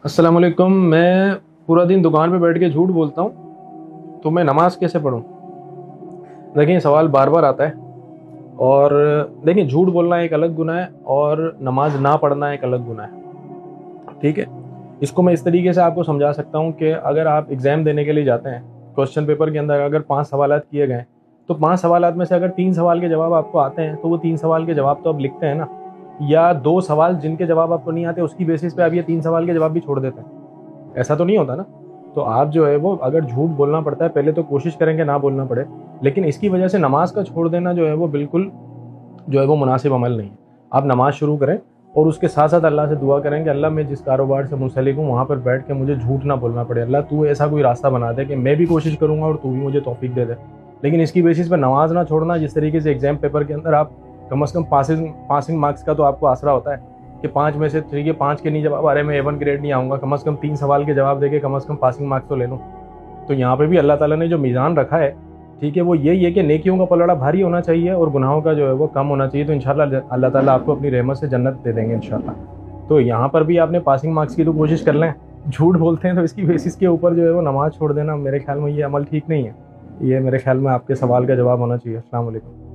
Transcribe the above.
अस्सलाम वालेकुम। मैं पूरा दिन दुकान पे बैठ के झूठ बोलता हूँ तो मैं नमाज कैसे पढ़ूँ? देखिए, सवाल बार बार आता है। और देखिए, झूठ बोलना एक अलग गुनाह है और नमाज ना पढ़ना एक अलग गुनाह है। ठीक है, इसको मैं इस तरीके से आपको समझा सकता हूँ कि अगर आप एग्ज़ाम देने के लिए जाते हैं, क्वेश्चन पेपर के अंदर अगर 5 सवालात किए गए, तो 5 सवालात में से अगर 3 सवाल के जवाब आपको आते हैं तो वो 3 सवाल के जवाब तो आप लिखते हैं ना, या 2 सवाल जिनके जवाब आपको नहीं आते उसकी बेसिस पे आप ये 3 सवाल के जवाब भी छोड़ देते हैं। ऐसा तो नहीं होता ना। तो आप जो है वो अगर झूठ बोलना पड़ता है, पहले तो कोशिश करेंगे ना बोलना पड़े, लेकिन इसकी वजह से नमाज का छोड़ देना जो है वो बिल्कुल जो है वो मुनासिब अमल नहीं है। आप नमाज शुरू करें और उसके साथ साथ अल्लाह से दुआ करें कि अल्लाह, मैं जिस कारोबार से मुंसलिक हूँ वहाँ पर बैठ के मुझे झूठ ना बोलना पड़े। अल्लाह, तू ऐसा कोई रास्ता बना दे कि मैं भी कोशिश करूँगा और तू भी मुझे तौफीक दे दे। लेकिन इसकी बेसिस पर नमाज ना छोड़ना, जिस तरीके से एग्जाम पेपर के अंदर आप कम से कम पासिंग मार्क्स का तो आपको आसरा होता है कि 5 में से ठीक है 5 के नहीं जवाब आ रहे, मैं A1 ग्रेड नहीं आऊँगा, कम से कम 3 सवाल के जवाब देके कम से कम पासिंग मार्क्स तो ले लूँ। तो यहाँ पे भी अल्लाह ताला ने जो मीज़ान रखा है, ठीक है, वो यही है कि नेकियों का पलड़ा भारी होना चाहिए और गुनाहों का जो है वो कम होना चाहिए। तो इंशाल्लाह अल्लाह ताला आपको अपनी रहमत से जन्नत दे देंगे इंशाल्लाह। तो यहाँ पर भी आपने पासिंग मार्क्स की तो कोशिश कर लें। झूठ बोलते हैं तो इसकी बेसिस के ऊपर जो है वो नमाज़ छोड़ देना, मेरे ख्याल में ये अमल ठीक नहीं है। ये मेरे ख्याल में आपके सवाल का जवाब होना चाहिए। अस्सलाम वालेकुम।